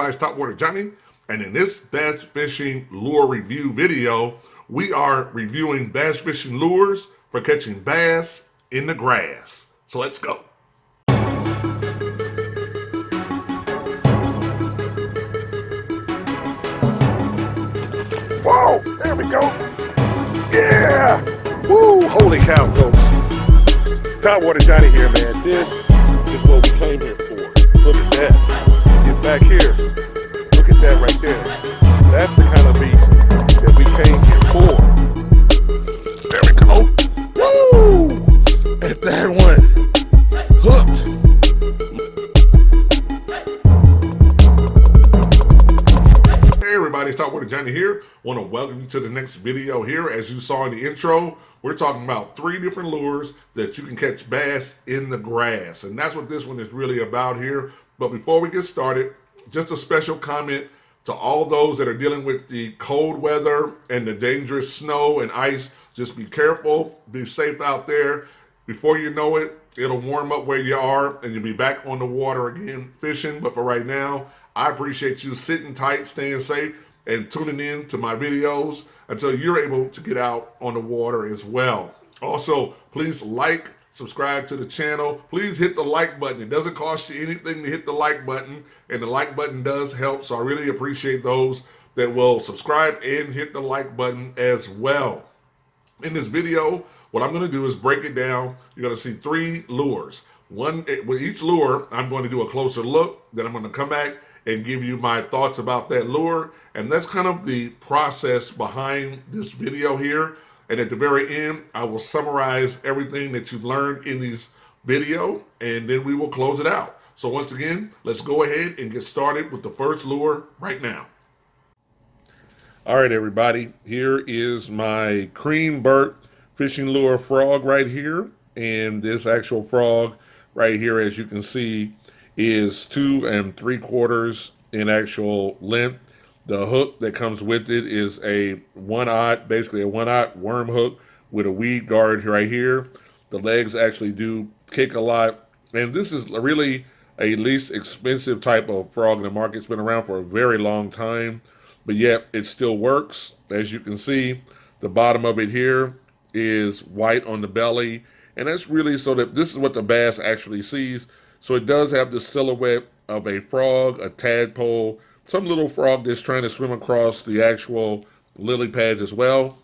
everybody's Topwater Johnny, and in this bass fishing lure review video, we are reviewing bass fishing lures for catching bass in the grass. So let's go. Whoa, there we go. Yeah! Woo, holy cow, folks. Topwater Johnny here, man. This is what we came here for. Look at that. Get back here. Look at that right there. That's the kind of beast that we came here for. There we go. Woo! At that one. Hooked. Hey everybody, it's Topwater Johnny here. Want to welcome you to the next video here. As you saw in the intro, we're talking about 3 different lures that you can catch bass in the grass. And that's what this one is really about here. But before we get started, just a special comment to all those that are dealing with the cold weather and the dangerous snow and ice. Just be careful, be safe out there. Before you know it, it'll warm up where you are and you'll be back on the water again fishing. But for right now, I appreciate you sitting tight, staying safe, and tuning in to my videos until you're able to get out on the water as well. Also, please like, subscribe to the channel. Please hit the like button. It doesn't cost you anything to hit the like button, and the like button does help, so I really appreciate those that will subscribe and hit the like button as well. In this video, what I'm going to do is break it down. You're going to see 3 lures. One with each lure, I'm going to do a closer look. Then I'm going to come back and give you my thoughts about that lure. And that's kind of the process behind this video here. And at the very end, I will summarize everything that you've learned in this video, and then we will close it out. So once again, let's go ahead and get started with the first lure right now. All right, everybody, here is my cream Burke fishing lure frog right here. And this actual frog right here, as you can see, is 2 3/4 in actual length. The hook that comes with it is a 1/0, basically a 1/0 worm hook with a weed guard right here. The legs actually do kick a lot. And this is really a least expensive type of frog in the market. It's been around for a very long time, but yet it still works. As you can see, the bottom of it here is white on the belly. And that's really so that this is what the bass actually sees. So it does have the silhouette of a frog, a tadpole, some little frog that's trying to swim across the actual lily pads as well.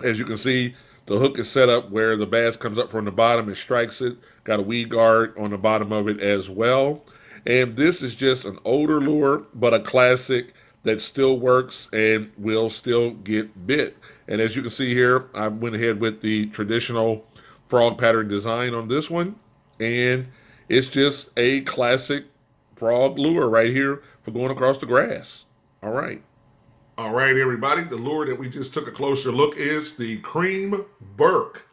As you can see, the hook is set up where the bass comes up from the bottom and strikes it. Got a weed guard on the bottom of it as well. And this is just an older lure, but a classic that still works and will still get bit. And as you can see here, I went ahead with the traditional frog pattern design on this one. And it's just a classic frog lure right here for going across the grass. All right. All right, everybody. The lure that we just took a closer look is the cream Burke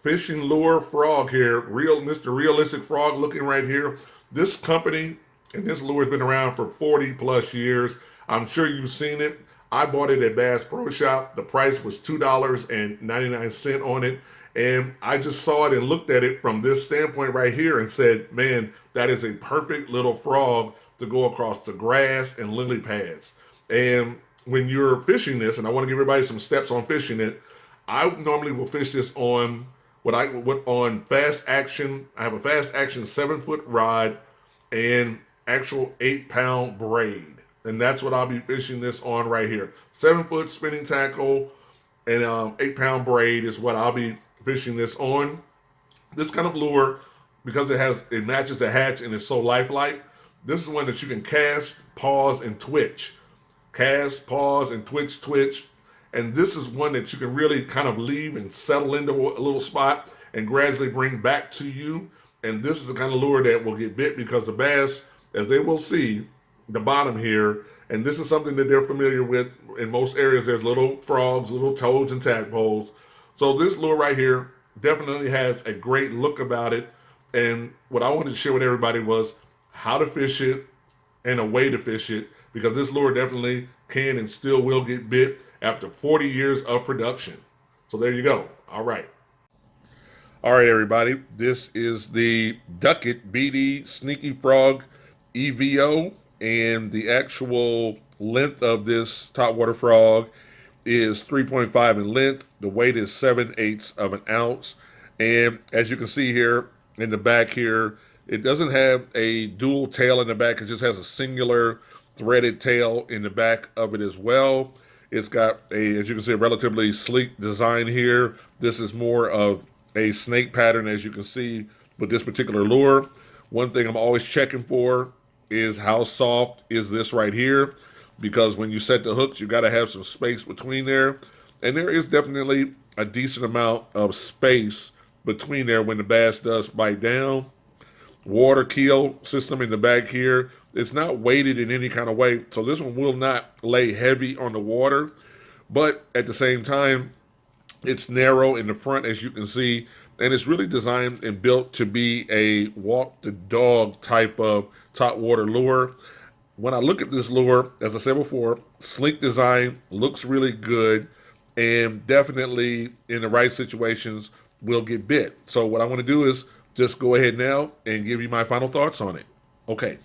fishing lure frog here. Mr. Realistic Frog looking right here. This company and this lure has been around for 40 plus years. I'm sure you've seen it. I bought it at Bass Pro Shop. The price was $2.99 on it. And I just saw it and looked at it from this standpoint right here and said, man, that is a perfect little frog to go across the grass and lily pads. And when you're fishing this, and I want to give everybody some steps on fishing it, I normally will fish this on on fast action. I have a fast action 7-foot rod and actual 8-pound braid. And that's what I'll be fishing this on right here. 7-foot spinning tackle and 8-pound braid is what I'll be fishing this on. This kind of lure, because it matches the hatch and is so lifelike, this is one that you can cast, pause, and twitch. Cast, pause, and twitch, twitch. And this is one that you can really kind of leave and settle into a little spot and gradually bring back to you. And this is the kind of lure that will get bit because the bass, as they will see, the bottom here, and this is something that they're familiar with. In most areas, there's little frogs, little toads, and tadpoles. So this lure right here definitely has a great look about it. And what I wanted to share with everybody was how to fish it and a way to fish it, because this lure definitely can and still will get bit after 40 years of production. So there you go. All right. All right, everybody. This is the Ducket BD Sneaky Frog EVO. and the actual length of this topwater frog is 3.5 in length. The weight is 7/8 of an ounce. And as you can see here in the back here, it doesn't have a dual tail in the back. It just has a singular threaded tail in the back of it as well. It's got a, as you can see, a relatively sleek design here. This is more of a snake pattern, as you can see with this particular lure. One thing I'm always checking for is how soft is this right here, because when you set the hooks, you got to have some space between there. And there is definitely a decent amount of space between there when the bass does bite down. Water keel system in the back here. It's not weighted in any kind of way, so this one will not lay heavy on the water, but at the same time, it's narrow in the front, as you can see, and it's really designed and built to be a walk the dog type of topwater lure. When I look at this lure, as I said before, sleek design, looks really good, and definitely in the right situations will get bit. So what I want to do is just go ahead now and give you my final thoughts on it. Okay.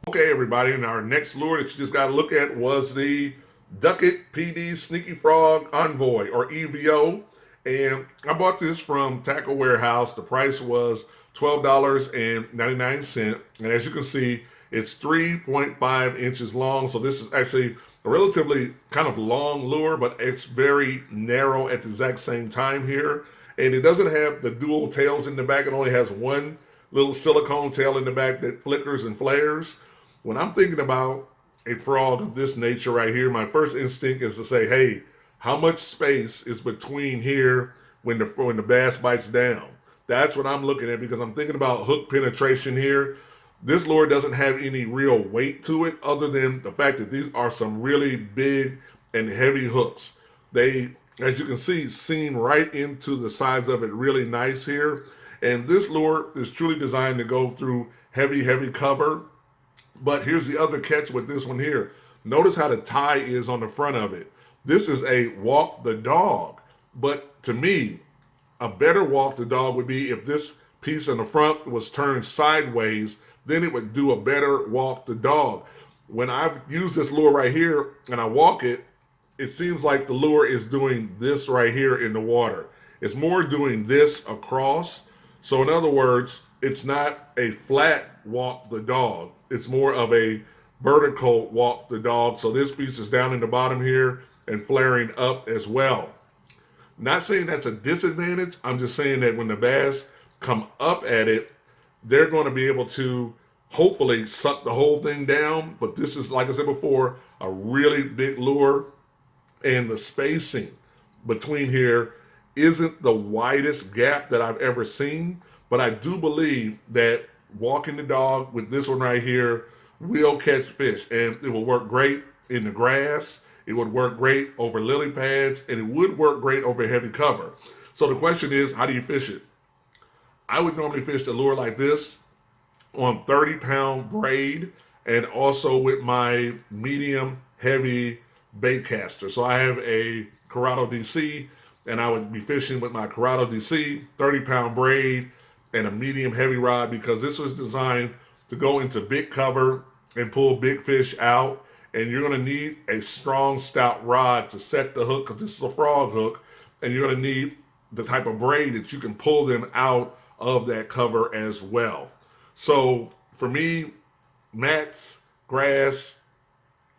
Okay, everybody, and our next lure that you just got to look at was the Ducket BD Sneaky Frog Envoy, or EVO. And I bought this from Tackle Warehouse. The price was $12.99. And as you can see, it's 3.5 inches long. So this is actually a relatively kind of long lure, but it's very narrow at the exact same time here. And it doesn't have the dual tails in the back. It only has one little silicone tail in the back that flickers and flares. When I'm thinking about a frog of this nature right here, my first instinct is to say, hey, how much space is between here when the bass bites down? That's what I'm looking at, because I'm thinking about hook penetration here. This lure doesn't have any real weight to it other than the fact that these are some really big and heavy hooks. They, as you can see, seam right into the sides of it really nice here. And this lure is truly designed to go through heavy, heavy cover. But here's the other catch with this one here. Notice how the tie is on the front of it. This is a walk the dog. But to me, a better walk the dog would be if this piece in the front was turned sideways. Then it would do a better walk the dog. When I've used this lure right here and I walk it, it seems like the lure is doing this right here in the water. It's more doing this across. So in other words, it's not a flat walk the dog. It's more of a vertical walk the dog. So this piece is down in the bottom here and flaring up as well. Not saying that's a disadvantage. I'm just saying that when the bass come up at it, they're going to be able to hopefully suck the whole thing down. But this is, like I said before, a really big lure. And the spacing between here isn't the widest gap that I've ever seen. But I do believe that walking the dog with this one right here will catch fish. And it will work great in the grass. It would work great over lily pads. And it would work great over heavy cover. So the question is, how do you fish it? I would normally fish a lure like this on 30-pound braid and also with my medium heavy bait caster. So I have a Corrado DC, and I would be fishing with my Corrado DC, 30-pound braid, and a medium heavy rod, because this was designed to go into big cover and pull big fish out. And you're going to need a strong, stout rod to set the hook, because this is a frog hook, and you're going to need the type of braid that you can pull them out of that cover as well. So for me, mats, grass,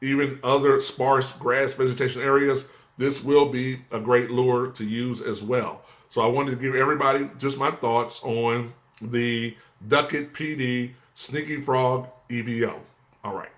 even other sparse grass vegetation areas, this will be a great lure to use as well. So I wanted to give everybody just my thoughts on the Ducket BD Sneaky Frog EVO. All right.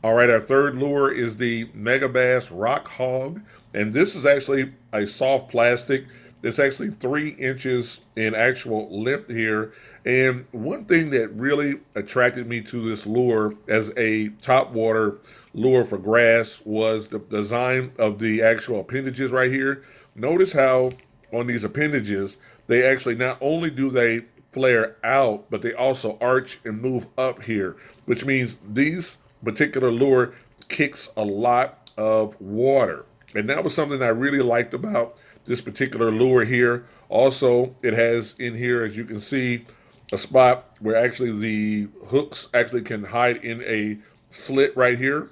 All right, our third lure is the Megabass Rock Hog. And this is actually a soft plastic. It's actually 3 inches in actual length here. And one thing that really attracted me to this lure as a topwater lure for grass was the design of the actual appendages right here. Notice how on these appendages, they actually not only do they flare out, but they also arch and move up here, which means these particular lure kicks a lot of water. And that was something I really liked about this particular lure here. Also, it has in here, as you can see, a spot where actually the hooks actually can hide in a slit right here.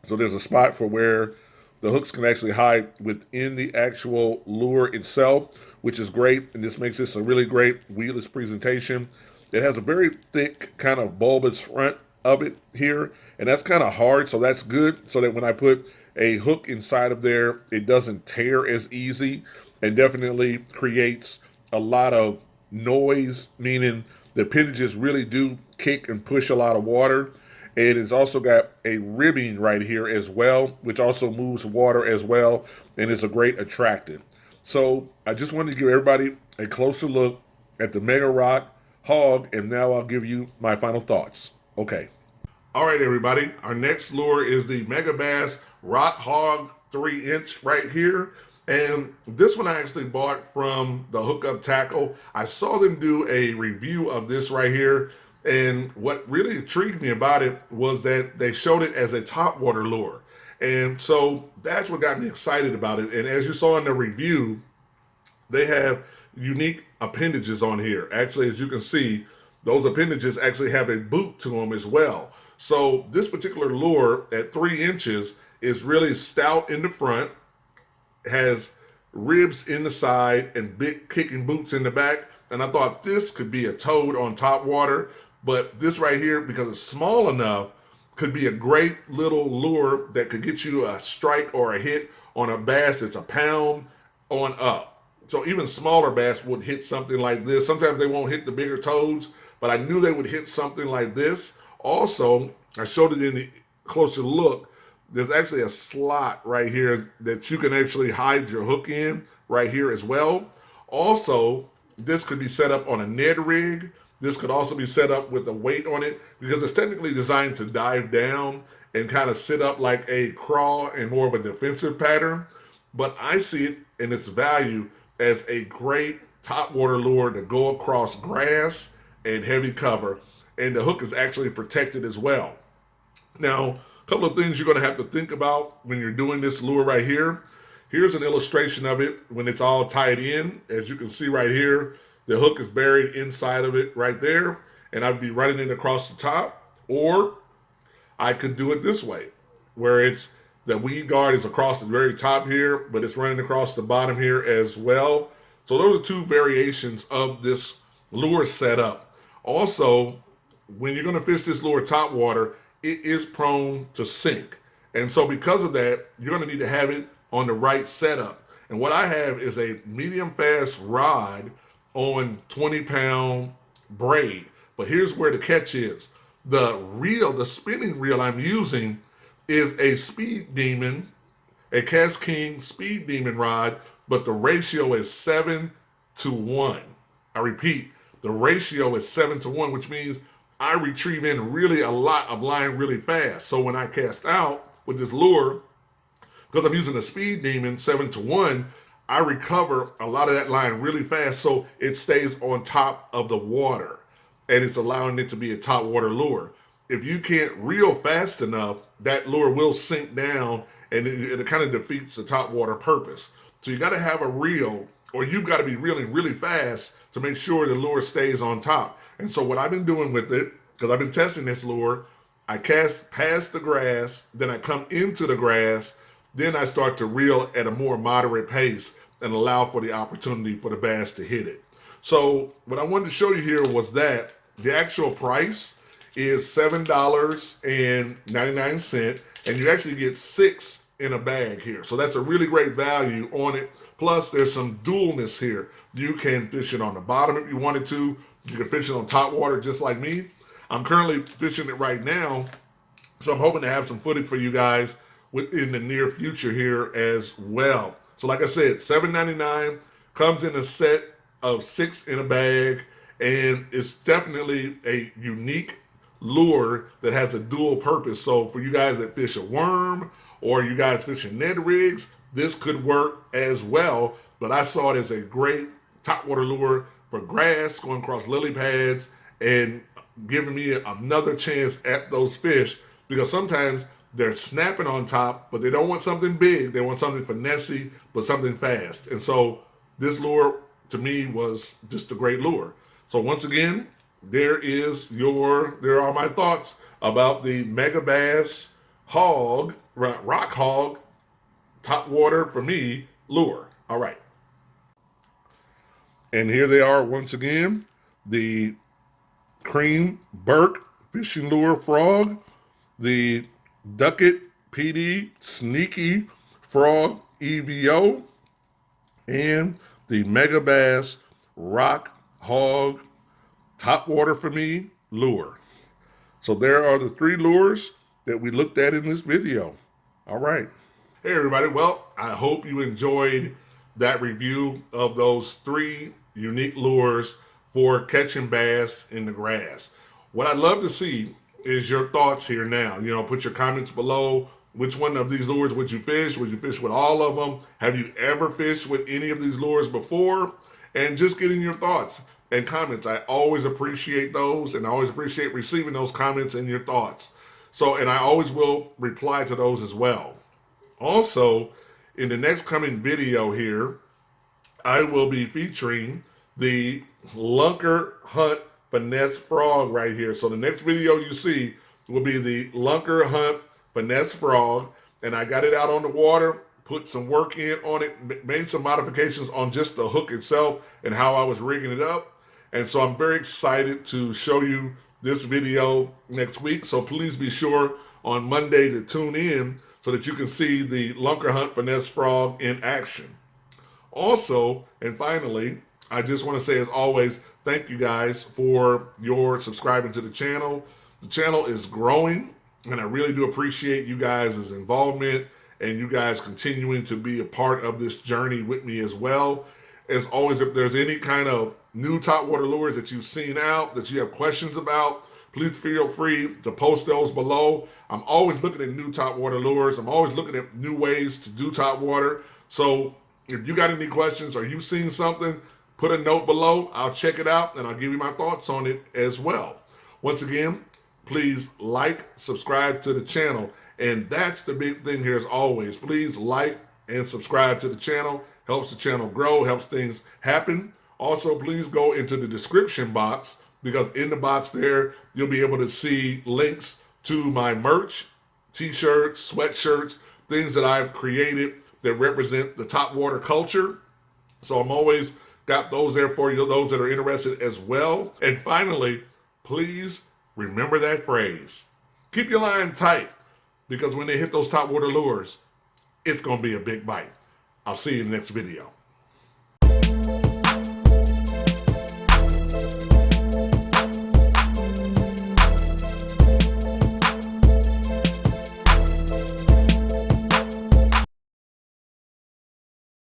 So there's a spot for where the hooks can actually hide within the actual lure itself, which is great. And this makes this a really great weedless presentation. It has a very thick kind of bulbous front of it here, and that's kind of hard, so that's good, so that when I put a hook inside of there, it doesn't tear as easy, and definitely creates a lot of noise, meaning the appendages really do kick and push a lot of water. And it's also got a ribbing right here as well, which also moves water as well, and is a great attractant. So I just wanted to give everybody a closer look at the Mega Rock Hog, and now I'll give you my final thoughts. Okay. All right, everybody. Our next lure is the Megabass Rock Hog 3-inch right here. And this one I actually bought from the Hookup Tackle. I saw them do a review of this right here. And what really intrigued me about it was that they showed it as a topwater lure. And so that's what got me excited about it. And as you saw in the review, they have unique appendages on here. Actually, as you can see, those appendages actually have a boot to them as well. So this particular lure at 3 inches is really stout in the front, has ribs in the side, and big kicking boots in the back. And I thought this could be a toad on topwater. But this right here, because it's small enough, could be a great little lure that could get you a strike or a hit on a bass that's a pound on up. So even smaller bass would hit something like this. Sometimes they won't hit the bigger toads, but I knew they would hit something like this. Also, I showed it in the closer look. There's actually a slot right here that you can actually hide your hook in right here as well. Also, this could be set up on a Ned rig. This could also be set up with a weight on it because it's technically designed to dive down and kind of sit up like a crawl in more of a defensive pattern. But I see it in its value as a great topwater lure to go across grass and heavy cover. And the hook is actually protected as well. Now, a couple of things you're going to have to think about when you're doing this lure right here. Here's an illustration of it when it's all tied in. As you can see right here, the hook is buried inside of it right there, and I'd be running it across the top. Or I could do it this way, where it's the weed guard is across the very top here, but it's running across the bottom here as well. So those are two variations of this lure setup. Also, when you're going to fish this lure topwater, it is prone to sink. And so because of that, you're going to need to have it on the right setup. And what I have is a medium fast rod on 20-pound braid. But here's where the catch is. The spinning reel I'm using is a Speed Demon, a Cast King Speed Demon rod, but the ratio is 7-to-1. I repeat, the ratio is 7-to-1, which means I retrieve in really a lot of line really fast. So when I cast out with this lure, because I'm using a Speed Demon 7-to-1, I recover a lot of that line really fast, so it stays on top of the water, and it's allowing it to be a topwater lure. If you can't reel fast enough, that lure will sink down, and it kind of defeats the topwater purpose. So you got to have a reel, or you've got to be reeling really fast to make sure the lure stays on top. And so what I've been doing with it, because I've been testing this lure, I cast past the grass, then I come into the grass, then I start to reel at a more moderate pace and allow for the opportunity for the bass to hit it. So what I wanted to show you here was that the actual price is $7.99, and you actually get 6 in a bag here. So that's a really great value on it. Plus there's some dualness here. You can fish it on the bottom if you wanted to. You can fish it on top water just like me. I'm currently fishing it right now, so I'm hoping to have some footage for you guys within the near future here as well. So like I said, $7.99, comes in a set of 6 in a bag, and it's definitely a unique lure that has a dual purpose. So for you guys that fish a worm, or you guys fishing Ned rigs, this could work as well. But I saw it as a great topwater lure for grass, going across lily pads, and giving me another chance at those fish, because sometimes they're snapping on top, but they don't want something big. They want something finessey, but something fast. And so this lure, to me, was just a great lure. So once again, there are my thoughts about the Megabass hog, rock hog, top water for me lure. All right. And here they are once again, the cream Burke fishing lure frog, the Ducket BD Sneaky Frog EVO, and the Megabass rock hog top water for me lure. So there are the three lures that we looked at in this video. All right. Hey everybody, well, I hope you enjoyed that review of those three unique lures for catching bass in the grass. What I'd love to see is your thoughts here now. You know, put your comments below. Which one of these lures would you fish? Would you fish with all of them? Have you ever fished with any of these lures before? And just getting your thoughts and comments. I always appreciate those, and I always appreciate receiving those comments and your thoughts. So, and I always will reply to those as well. Also, in the next coming video here, I will be featuring the Lunker Hunt Finesse Frog right here. So the next video you see will be the Lunker Hunt Finesse Frog, and I got it out on the water, put some work in on it, made some modifications on just the hook itself and how I was rigging it up. And so I'm very excited to show you this video next week. So please be sure on Monday to tune in so that you can see the Lunker Hunt Finesse Frog in action. Also, and finally, I just want to say, as always, thank you guys for your subscribing to the channel. The channel is growing, and I really do appreciate you guys' involvement and you guys continuing to be a part of this journey with me as well. As always, if there's any kind of new topwater lures that you've seen out, that you have questions about, please feel free to post those below. I'm always looking at new topwater lures. I'm always looking at new ways to do topwater. So if you got any questions or you've seen something, put a note below. I'll check it out and I'll give you my thoughts on it as well. Once again, please like, subscribe to the channel. And that's the big thing here as always. Please like and subscribe to the channel. Helps the channel grow, helps things happen. Also, please go into the description box, because in the box there, you'll be able to see links to my merch, t-shirts, sweatshirts, things that I've created that represent the topwater culture. So I'm always got those there for you, those that are interested as well. And finally, please remember that phrase. Keep your line tight, because when they hit those topwater lures, it's going to be a big bite. I'll see you in the next video.